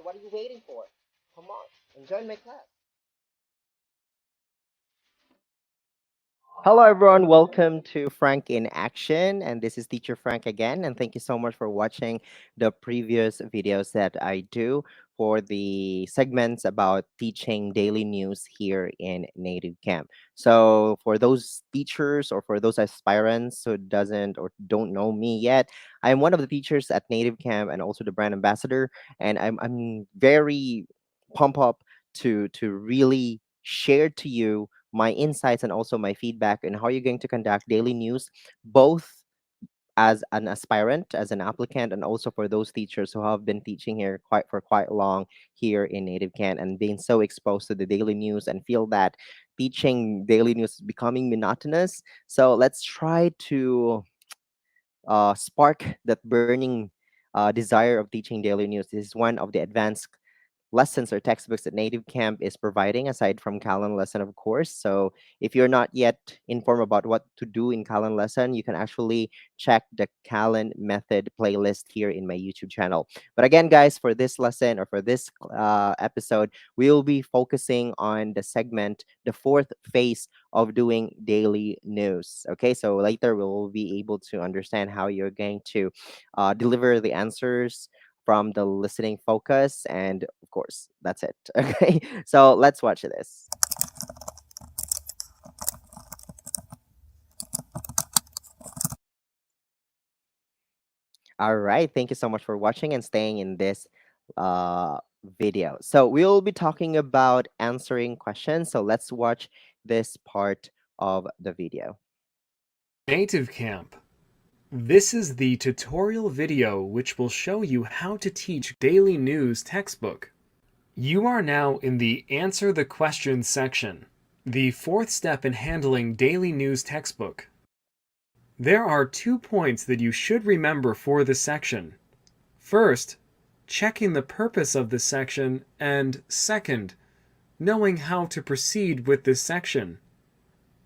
what are you waiting for? Come on and join my class. Hello, everyone. Welcome to Frank in Action. And this is Teacher Frank again. And thank you so much for watching the previous videos that I do for the segments about teaching daily news here in Native Camp. So, for those teachers or for those aspirants who doesn't or don't know me yet, I'm one of the teachers at Native Camp and also the brand ambassador. And I'm very pumped up to really share to you my insights and also my feedback on how you're going to conduct daily news, both as an aspirant, as an applicant, and also for those teachers who have been teaching here quite long here in Native Can and being so exposed to the daily news and feel that teaching daily news is becoming monotonous. So let's try to spark that burning desire of teaching daily news. This is one of the advanced lessons or textbooks that Native Camp is providing aside from Callan lesson, of course. So if you're not yet informed about what to do in Callan lesson, you can actually check the Callan method playlist here in my YouTube channel. But again, guys, for this lesson or for this episode, we will be focusing on the segment, the fourth phase of doing daily news. Okay, so later we'll be able to understand how you're going to deliver the answers from the listening focus. And of course, that's it. Okay, so let's watch this. All right, thank you so much for watching and staying in this uh, video. So we'll be talking about answering questions. So let's watch this part of the video. NativeCamp. This is the tutorial video which will show you how to teach daily news textbook. You are now in the Answer the Questions section, the fourth step in handling daily news textbook. There are 2 points that you should remember for this section. First, checking the purpose of this section, and second, knowing how to proceed with this section.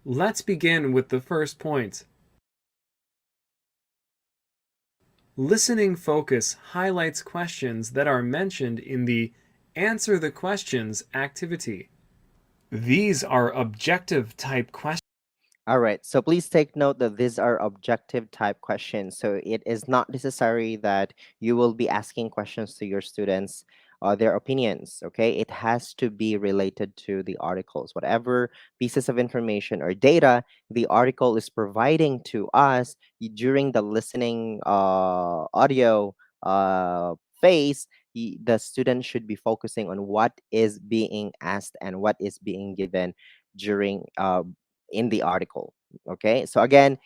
Let's begin with the first point. Listening focus highlights questions that are mentioned in the Answer the Questions activity. These are objective type questions. All right. So please take note that these are objective type questions. So it is not necessary that you will be asking questions to your students their opinions. Okay. It has to be related to the articles. Whatever pieces of information or data the article is providing to us during the listening audio phase, the student should be focusing on what is being asked and what is being given during in the article. Okay, so again,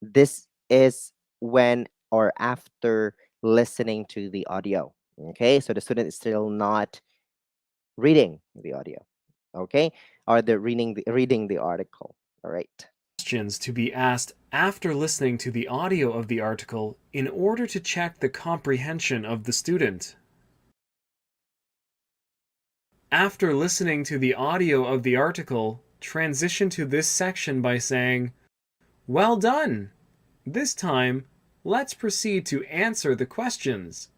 this is when or after listening to the audio. Okay, so the student is still not reading the audio. Okay, or they're reading the article. All right. Questions to be asked after listening to the audio of the article in order to check the comprehension of the student. After listening to the audio of the article, transition to this section by saying, "Well done! This time, let's proceed to answer the questions."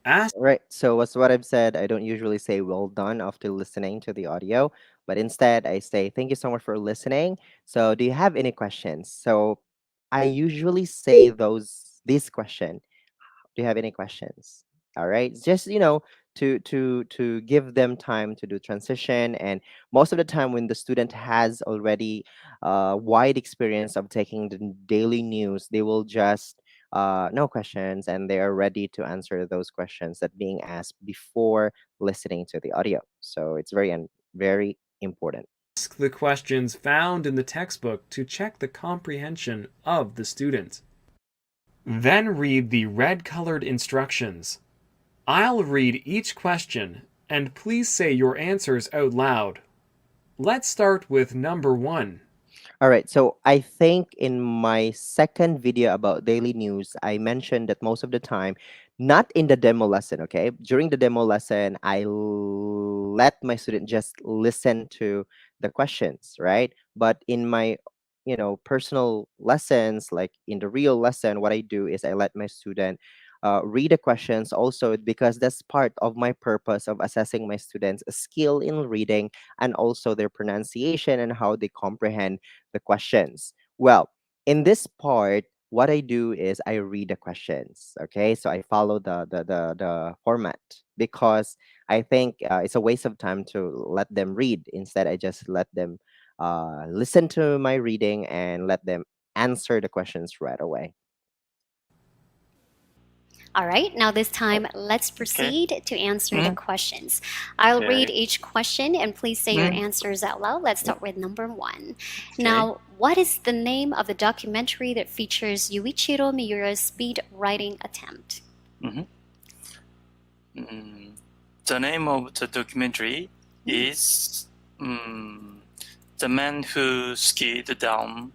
Ask Right. So as what I've said, I don't usually say well done after listening to the audio, but instead I say thank you so much for listening. So do you have any questions? So I usually say this question. Do you have any questions? All right. Just to give them time to do transition. And most of the time when the student has already wide experience of taking the daily news, they will just no questions and they are ready to answer those questions that being asked before listening to the audio. So it's very important. the questions found in the textbook to check the comprehension of the student. Then read the red-colored instructions. I'll read each question, and please say your answers out loud. Let's start with number 1. All right. So I think in my second video about daily news, I mentioned that most of the time, not in the demo lesson, okay? During the demo lesson, let my student just listen to the questions, right? But in my personal lessons, like in the real lesson, what I do is I let my student read the questions also, because that's part of my purpose of assessing my students' skill in reading and also their pronunciation and how they comprehend the questions. Well, in this part, what I do is I read the questions. Okay, so I follow the format, because I think it's a waste of time to let them read. Instead, I just let them listen to my reading and let them answer the questions right away. All right, now this Oh, time let's okay. proceed to answer the Mm, questions. I'll read okay. each question and please say your Mm, answers out loud. Let's start with number one. okay. Now, what is the name of the documentary that features Yuichiro Miura's speed writing attempt? Mm-hmm. Mm, the name of the documentary Hmm. is mm, The Man Who Skied Down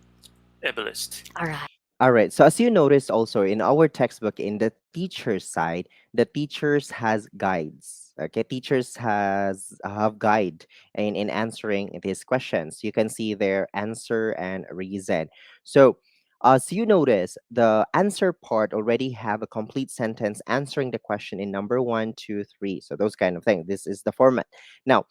Everest. All right. All right. So as you notice also in our textbook in the teacher's side, the teachers has guides. Okay, teachers has have guide in answering these questions. You can see their answer and reason. So as you notice, the answer part already have a complete sentence answering the question in number one, two, three. So those kind of things. This is the format. Now,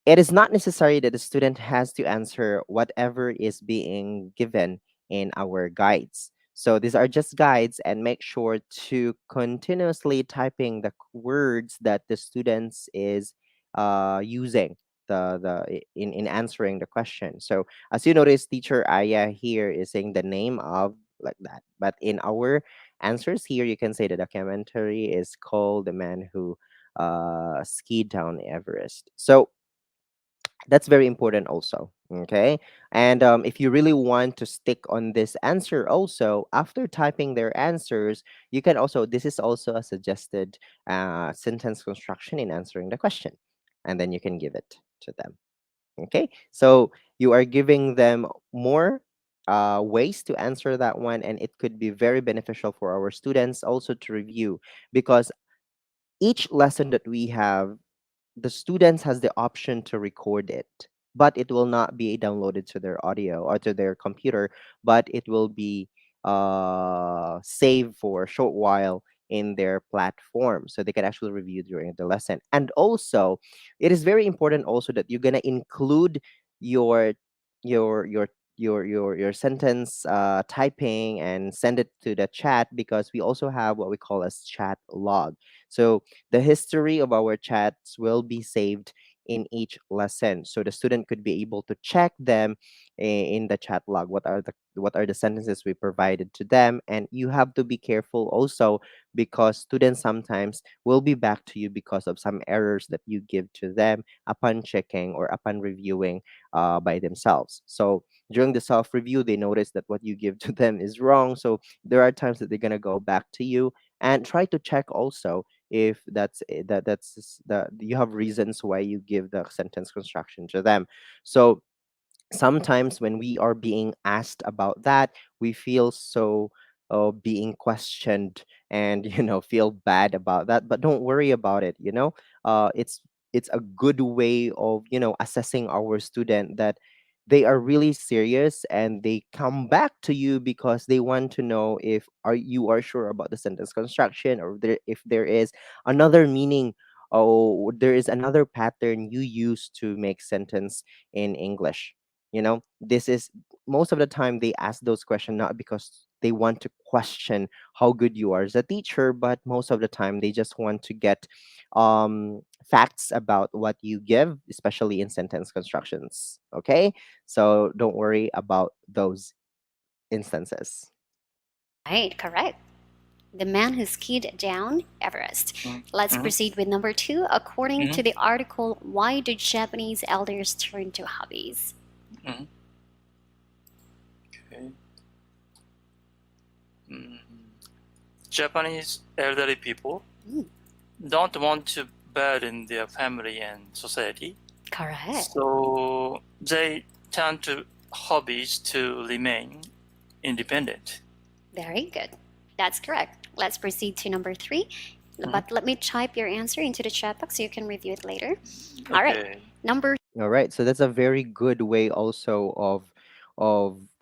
it is not necessary that the student has to answer whatever is being given in our guides. So these are just guides, and make sure to continuously typing the words that the students is using in answering the question. So as you notice, teacher Aya here is saying the name of like that. But in our answers here, you can say the documentary is called The Man Who Skied Down Everest. So that's very important also. Okay, and if you really want to stick on this answer also, after typing their answers, you can also, this is also a suggested sentence construction in answering the question, and then you can give it to them. Okay, so you are giving them more ways to answer that one, and it could be very beneficial for our students also to review, because each lesson that we have, the students has the option to record it, but it will not be downloaded to their audio or to their computer, but it will be saved for a short while in their platform, so they can actually review during the lesson. And also, it is very important also that you're gonna include your your your your sentence typing and send it to the chat, because we also have what we call as chat log. So the history of our chats will be saved in each lesson, so the student could be able to check them in the chat log. What are the sentences we provided to them? And you have to be careful also, because students sometimes will be back to you because of some errors that you give to them upon checking or upon reviewing by themselves. So during the self review, they notice that what you give to them is wrong. So there are times that they're gonna go back to you and try to check also if that you have reasons why you give the sentence construction to them. So sometimes when we are being asked about that, we feel so being questioned, and feel bad about that, but don't worry about it. It's a good way of assessing our student, that they are really serious and they come back to you because they want to know if you are sure about the sentence construction, or if there is another meaning, or there is another pattern you use to make sentence in English. This is most of the time they ask those questions not because they want to question how good you are as a teacher, but most of the time they just want to get facts about what you give, especially in sentence constructions. Okay, so don't worry about those instances. Right, correct. The man who skied down Everest. Mm, Let's mm, proceed with number two. According mm, to the article, why do Japanese elders turn to hobbies? mm, okay. Mm. Japanese elderly people Hmm, don't want to burden their family and society, correct. so they turn to hobbies to remain independent. Very good. That's correct. Let's proceed to number three. Mhm. But let me type your answer into the chat box so you can review it later. All right. Okay. Number All right, so that's a very good way also of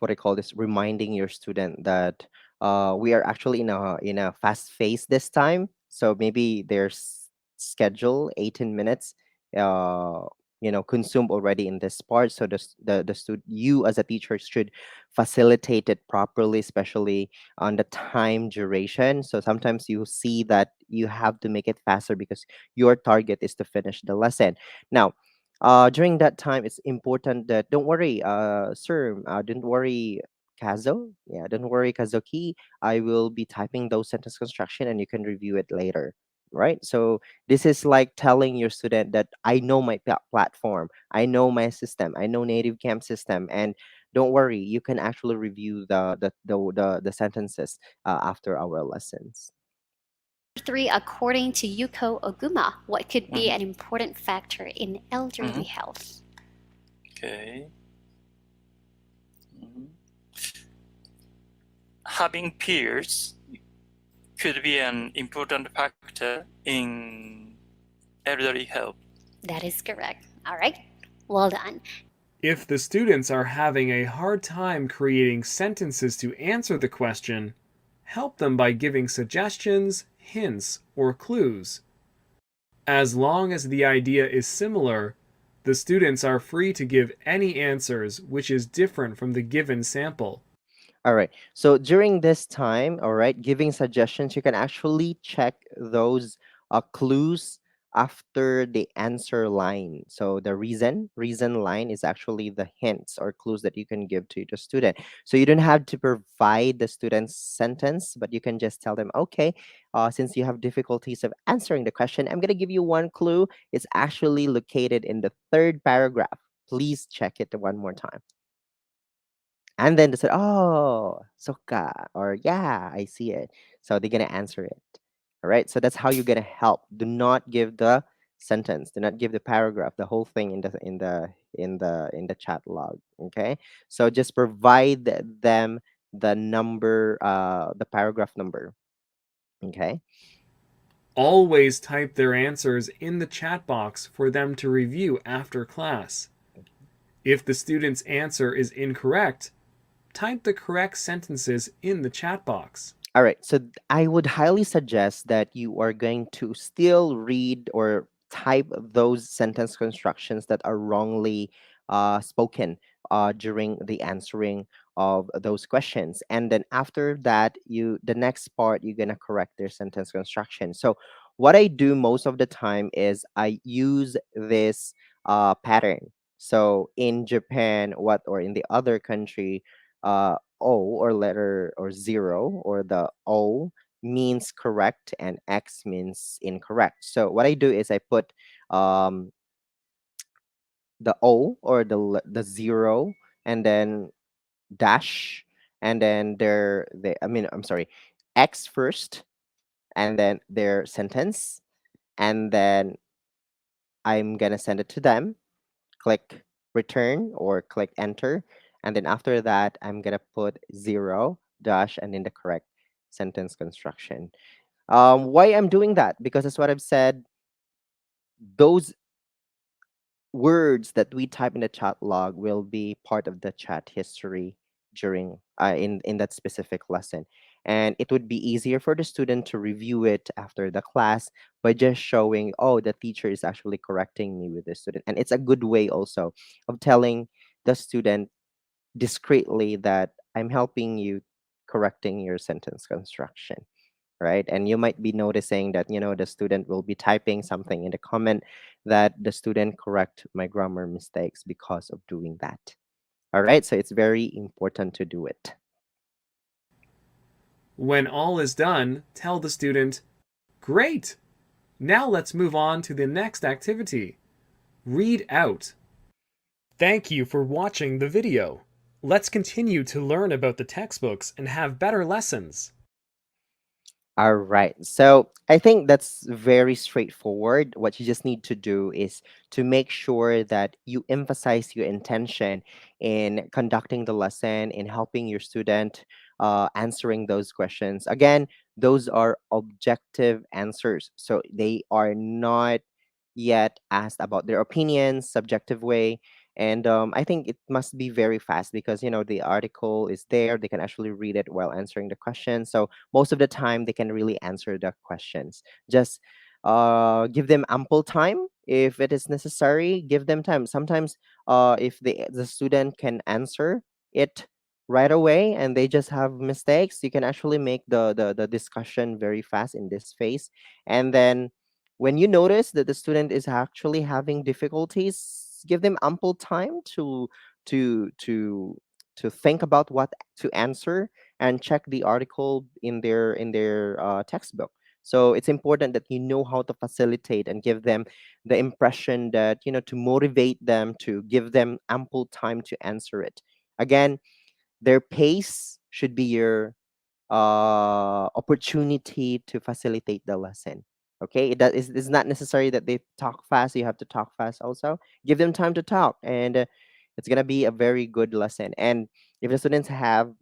what I call this, reminding your student that we are actually in a fast phase this time, so maybe there's schedule 18 minutes uh consumed already in this part. So you as a teacher should facilitate it properly, especially on the time duration. So sometimes you see that you have to make it faster because your target is to finish the lesson. Now, during that time, it's important that don't worry, sir, don't worry, Kazo. Yeah, don't worry, Kazuki. I will be typing those sentence construction and you can review it later. Right? So this is like telling your student that I know my platform, I know my system, I know NativeCamp system, and don't worry, you can actually review the sentences after our lessons. 3, according to Yuko Oguma, what could be Mhm. an important factor in elderly Mhm. health? Okay. Mhm. Having peers could be an important factor in elderly health. That is correct. All right. Well done. If the students are having a hard time creating sentences to answer the question, help them by giving suggestions, hints, or clues. As long as the idea is similar, the students are free to give any answers which is different from the given sample. All right. So during this time, all right, giving suggestions, you can actually check those clues after the answer line. So the reason line is actually the hints or clues that you can give to the student. So you don't have to provide the student's sentence, but you can just tell them, okay, since you have difficulties of answering the question, I'm going to give you one clue. It's actually located in the third paragraph. Please check it one more time. And then they said, "Oh, soka," or "Yeah, I see it." So they're gonna answer it. All right. So that's how you're gonna help. Do not give the sentence. Do not give the paragraph, the whole thing in the chat log. Okay. So just provide them the number, the paragraph number. Okay. Always type their answers in the chat box for them to review after class. If the student's answer is incorrect, type the correct sentences in the chat box. All right. So I would highly suggest that you are going to still read or type those sentence constructions that are wrongly spoken during the answering of those questions. And then after that, the next part, you're going to correct their sentence construction. So what I do most of the time is I use this pattern. So in Japan, or in the other country, O or letter or zero or the O means correct and X means incorrect. So what I do is I put um, the O or the zero and then dash and then I'm sorry, X first and then their sentence, and then I'm gonna send it to them, click return or click enter, and then after that I'm gonna put zero dash and then the correct sentence construction. Why I'm doing that? Because that's what I've said. Those words that we type in the chat log will be part of the chat history during in that specific lesson, and it would be easier for the student to review it after the class by just showing, oh, the teacher is actually correcting me with the student, and it's a good way also of telling the student discreetly that I'm helping you correcting your sentence construction, right? And you might be noticing that, the student will be typing something in the comment that the student correct my grammar mistakes because of doing that. All right. So it's very important to do it. When all is done, tell the student, "Great! Now let's move on to the next activity. Read out." Thank you for watching the video. Let's continue to learn about the textbooks and have better lessons. All right. So I think that's very straightforward. What you just need to do is to make sure that you emphasize your intention in conducting the lesson, in helping your student answering those questions. Again, those are objective answers. So they are not yet asked about their opinions, subjective way. And I think it must be very fast because the article is there. They can actually read it while answering the question. So most of the time they can really answer the questions. Just give them ample time if it is necessary. Give them time. Sometimes if the student can answer it right away and they just have mistakes, you can actually make the discussion very fast in this phase. And then when you notice that the student is actually having difficulties, give them ample time to to to think about what to answer and check the article in their textbook. So it's important that you know how to facilitate and give them the impression that to motivate them, to give them ample time to answer it. Again, their pace should be your opportunity to facilitate the lesson. Okay, it's not necessary that they talk fast. You have to talk fast also. Give them time to talk, and it's gonna be a very good lesson. And if the students have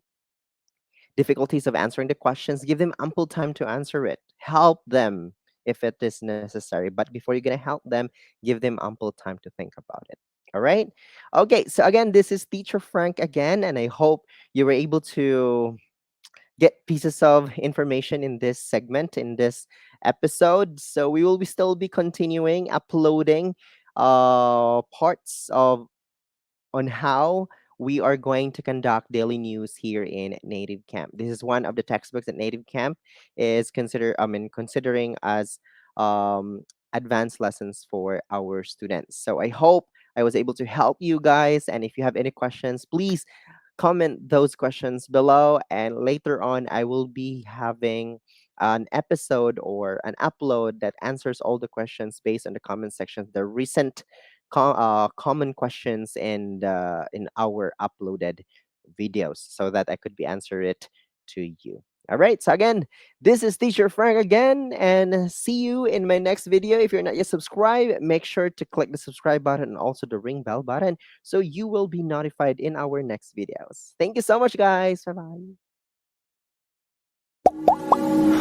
difficulties of answering the questions, give them ample time to answer it. Help them if it is necessary. But before you're gonna help them, give them ample time to think about it. All right. Okay. So again, this is Teacher Frank again, and I hope you were able to get pieces of information in this segment, in this episode. So we will still be continuing uploading parts of on how we are going to conduct daily news here in Native Camp. This is one of the textbooks that Native Camp is considering as um, advanced lessons for our students. So I hope I was able to help you guys. And if you have any questions, please comment those questions below, and later on I will be having an episode or an upload that answers all the questions based on the comment section, the recent common questions in our uploaded videos, so that I could be answer it to you. All right, so again, this is Teacher Frank again, and see you in my next video. If you're not yet subscribed, make sure to click the subscribe button and also the ring bell button so you will be notified in our next videos. Thank you so much, guys. Bye bye.